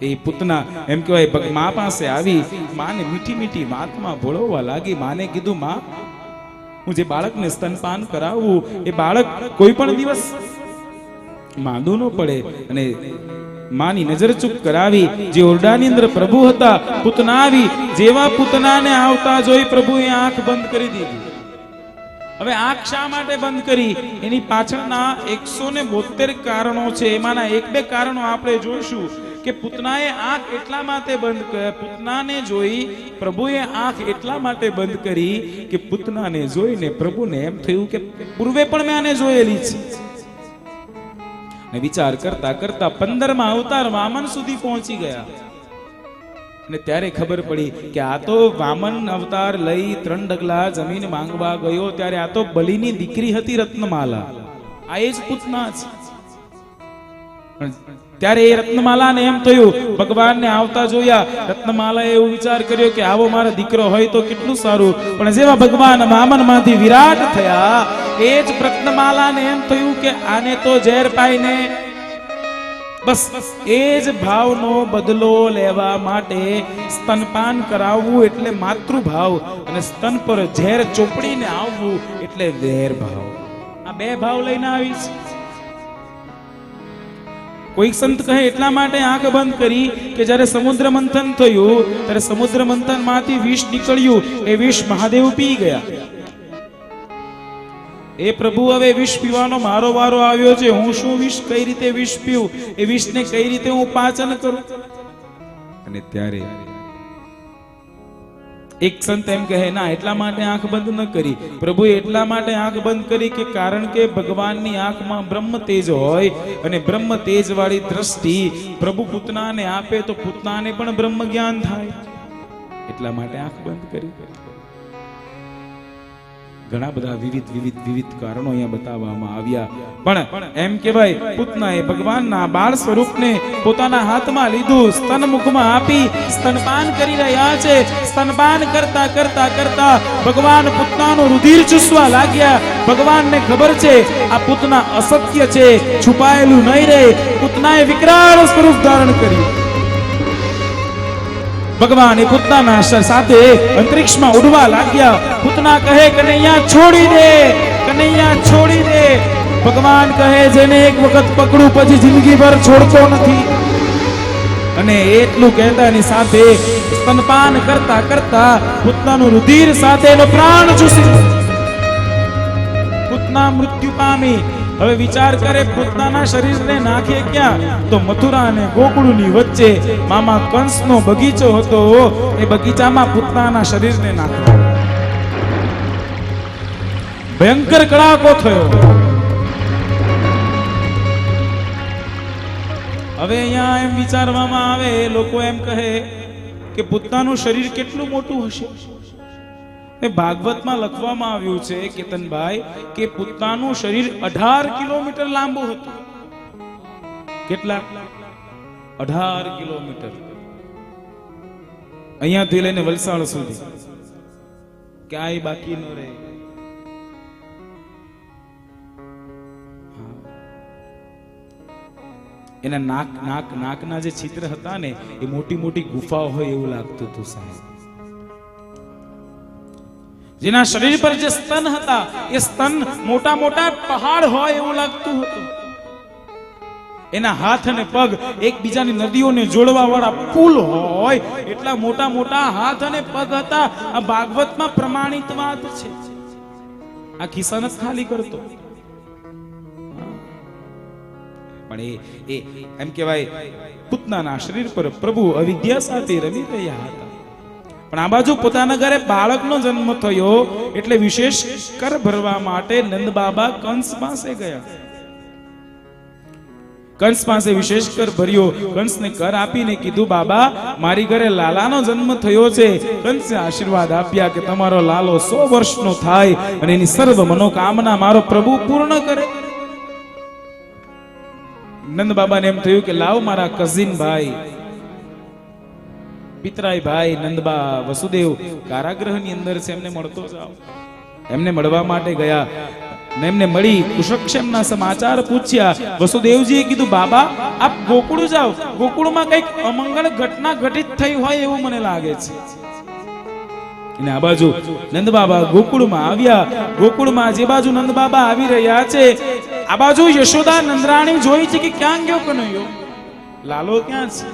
એ પૂતના એમ કહેવાય મા પાસે આવી, માને મીઠી મીઠી વાતમાં ભોળવવા લાગી. માને કીધું, માં, હું જે બાળકને સ્તનપાન કરાવું એ બાળક કોઈ પણ દિવસ માંદું ન પડે. અને માની નજર ચૂપ કરાવી. જે ઓરડાની અંદર પ્રભુ હતા, પૂતના આવી. જેવા પૂતનાને આવતા જોઈ પ્રભુએ આંખ બંધ કરી દીધી. હવે આંખ શા માટે બંધ કરી? એની પાછળના 172 કારણો છે. એમાંના એક બે કારણો આપણે જોઈશું કે પૂતનાએ આંખ એટલા માટે બંધ કરી. પૂતનાને જોઈ પ્રભુએ આંખ એટલા માટે બંધ કરી કે પૂતનાને જોઈને પ્રભુને એમ થયું કે પૂર્વે પણ મેં આને જોયેલી છે. વિચાર કરતા કરતા 15મા અવતાર વામન સુધી પહોંચી ગયા. અને ત્યારે ખબર પડી કે આ તો વામન અવતાર લઈ 3 ડગલા જમીન માંગવા ગયો ત્યારે આ તો બલિની દીકરી હતી રત્નમાલા. આ એ જ પૂતના છે. ત્યારે એ રત્નમાલાને એમ થયું, ભગવાનને આવતા જોયા, રત્નમાલાએ એવો વિચાર કર્યો કે આવો મારો દીકરો હોય તો કેટલું સારું. પણ જેવા ભગવાન વામનમાંથી વિરાટ થયા, એ જ રત્નમાલાને એમ થયું કે આને તો ઝેર પાઈને બસ એ જ ભાવનો બદલો લેવા માટે સ્તનપાન કરાવવું એટલે માતૃભાવ, અને સ્તન પર ઝેર ચોપડીને આવવું એટલે વેર ભાવ. આ બે ભાવ લઈને આવી છે. કોઈક સંત કહે એટલા માટે આંખ બંધ કરી કે જ્યારે સમુદ્ર મંથન થયું ત્યારે સમુદ્ર મંથન માંથી વિષ નીકળ્યું. એ વિષ મહાદેવ પી ગયા. એ પ્રભુ, હવે વિષ પીવાનો મારો વારો આવ્યો છે. હું શું વિષ, કઈ રીતે વિષ પીવું, એ વિષને કઈ રીતે હું પાચન કરું? અને ત્યારે એક સંત એમ કહે, ના, એટલા માટે આંખ બંધ ન કરી. પ્રભુએ એટલા માટે આંખ બંધ કરી કે કારણ કે ભગવાનની આંખમાં બ્રહ્મ તેજ હોય, અને બ્રહ્મ તેજ વાળી દ્રષ્ટિ પ્રભુ પૂતનાને આપે તો પૂતનાને પણ બ્રહ્મ જ્ઞાન થાય. એટલા માટે આંખ બંધ કરી. ઘણા બધા વિવિધ કારણો અહીંયા બતાવવામાં આવ્યા. પણ એમ કહેવાય, પૂતનાએ ભગવાનના બાળ સ્વરૂપને પોતાના હાથમાં લીધું, સ્તન મુખમાં આપી સ્તનપાન કરી રહ્યા છે. સ્તનપાન કરતા કરતા કરતા ભગવાન પૂતનાનું રુધિર ચૂસવા લાગ્યા. ભગવાનને ખબર છે આ પૂતના અસત્ય છે, છુપાયેલું નહીં રહે. પૂતનાએ વિકરાળ સ્વરૂપ ધારણ કર્યું. ભગવાન એ પૂતનાના સાથે અંતરિક્ષમાં ઉડવા લાગ્યા. પૂતના કહે, કનૈયા છોડી દે, કનૈયા છોડી દે. ભગવાન કહે, જેને એક વખત પકડું પછી જિંદગી ભર છોડતો નથી. અને એટલું કહેતાની સાથે સ્તનપાન કરતા કરતા પૂતનાનું રુધિર સાથે એનો પ્રાણ ચૂસી પૂતના મૃત્યુ પામી. હવે વિચાર કરે, પૂતનાના શરીરને નાખે ક્યાં? તો મથુરા અને ગોકુળની વચ્ચે મામા કંસનો બગીચો હતો. એ બગીચામાં પૂતનાના શરીરને નાખ્યો. ભયંકર કડાકો થયો. હવે અહીંયા એમ વિચારવામાં આવે, લોકો એમ કહે કે પૂતનાનું શરીર કેટલું મોટું હશે? ભાગવતમાં લખવામાં આવ્યું છે કેતનભાઈ કે પૂતનાનું શરીર 18 કિલોમીટર લાંબુ હતું. કેટલા? 18 કિલોમીટર. અહીંયાથી લઈને વલસાડ સુધી ક્યાંય બાકી ન રહે. એના નાકના જે છિદ્ર હતા ને, એ મોટી મોટી ગુફાઓ હોય એવું લાગતું હતું સાહેબ. જેના શરીર પર જે સ્તન હતા, એ સ્તન મોટા મોટા પહાડ હોય એવું લાગતું હતું. એના હાથ અને પગ એકબીજાની નદીઓને જોડવા વાળા પુલ હોય એટલા મોટા મોટા હાથ અને પગ હતા. આ ભાગવતમાં પ્રમાણિત વાત છે. આ ખિસ્સા નથી ખાલી કરતો. પણ એ એમ કહેવાય, પૂતનાના શરીર પર પ્રભુ અવિદ્યા સાથે રમી રહ્યા હતા. પણ આ બાજુ પોતાના ઘરે બાળકનો જન્મ થયો એટલે વિશેષ કર ભરવા માટે નંદ બાબા કંસ પાસે ગયા. કંસ પાસે વિશેષ કર ભર્યો. કંસને કર આપીને કીધું, બાબા, મારી ઘરે લાલાનો જન્મ થયો છે. કંસે આશીર્વાદ આપ્યા કે તમારો લાલો 100 વર્ષનો થાય અને એની સર્વ મનોકામના મારો પ્રભુ પૂર્ણ કરે. નંદ બાબાને એમ થયું કે લાવ મારા કઝિન ભાઈ, પિતરાઈ ભાઈ નંદબા વસુદેવ કારાગૃહની અંદર છે, એમને મળતો જાઓ. એમને મળવા માટે ગયા. ને એમને મળી કુશક્ષેમના સમાચાર પૂછ્યા. વસુદેવજીએ કીધું બાબા આપ ગોકુળ જાઓ, ગોકુળમાં કઈક અમંગળ ઘટના ઘટિત થઈ હોય એવું મને લાગે છે. અને આ બાજુ નંદ બાબા ગોકુળમાં આવ્યા. ગોકુળમાં જે બાજુ નંદ બાબા આવી રહ્યા છે આ બાજુ યશોદા નંદરાણી જોઈ છે કે ક્યાં ગયો કનૈયો, લાલો ક્યાં છે.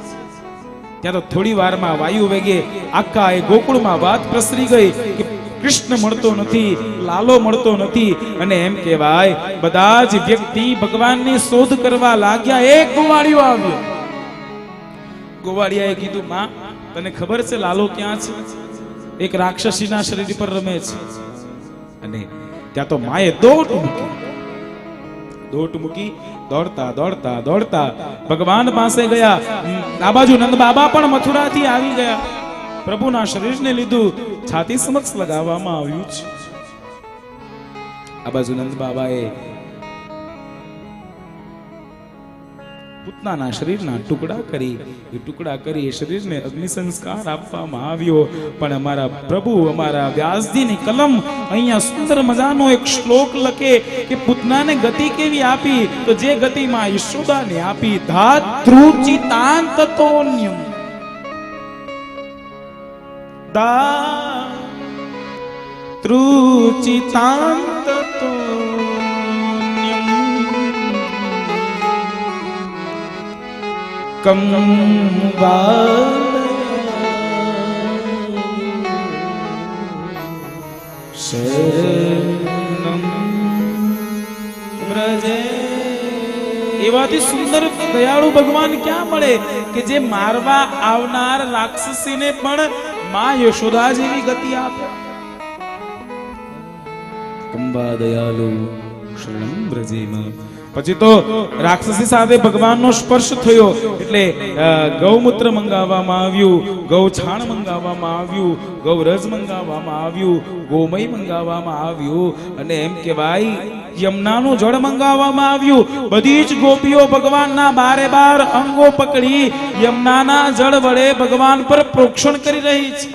ત્યાં તો થોડી વારમાં વાયુ વેગે આખા એ ગોકુળમાં વાત પ્રસરી ગઈ કે કૃષ્ણ મળતો નથી, લાલો મળતો નથી. અને એમ કહેવાય બધા જ વ્યક્તિ ભગવાનની શોધ કરવા લાગ્યા. એક ગોવાળિયો આવ્યો. ગોવાળિયાએ કીધું માં તને ખબર છે લાલો ક્યાં છે? એક રાક્ષસીના શરીર પર રમે છે. અને ત્યાં તો માએ દોટ મૂકી દોડતા દોડતા દોડતા ભગવાન પાસે ગયા. આ બાજુ નંદ બાબા પણ મથુરાથી આવી ગયા. પ્રભુના શરીરને લીધું છાતી સમક્ષ લગાવવામાં આવ્યું છે. આ બાજુ નંદ બાબાએ પૂતનાના શરીરના ટુકડા કરી એ શરીરને અગ્નિ સંસ્કાર આપવામાં આવ્યો. પણ અમારા પ્રભુ, અમારા વ્યાસજીની કલમ અહીંયા સુંદર મજાનો એક શ્લોક લખે કે પૂતનાને ગતિ કેવી આપી, તો જે ગતિમાં યશોદાને આપી. ધાતૃચિતાંતતોન્યમ કમ એવાથી સુંદર દયાળુ ભગવાન ક્યાં મળે કે જે મારવા આવનાર રાક્ષસીને પણ માં યશોદા જેવી ગતિ આપે. કંબા દયાલુ શરણમ વ્રજેમ. પછી તો રાક્ષસી સાથે ભગવાનનો સ્પર્શ થયો એટલે ગૌમૂત્ર મંગાવવામાં આવ્યું, ગૌછાણ મંગાવવામાં આવ્યું, ગૌરજ મંગાવવામાં આવ્યું, ગોમય મંગાવવામાં આવ્યું. અને એમ કહેવાય યમુનાનું જળ મંગાવવામાં આવ્યું. બધી જ ગોપીઓ ભગવાનના બારે બાર અંગો પકડી યમુનાના જળ વડે ભગવાન પર પ્રોક્ષણ કરી રહી છે.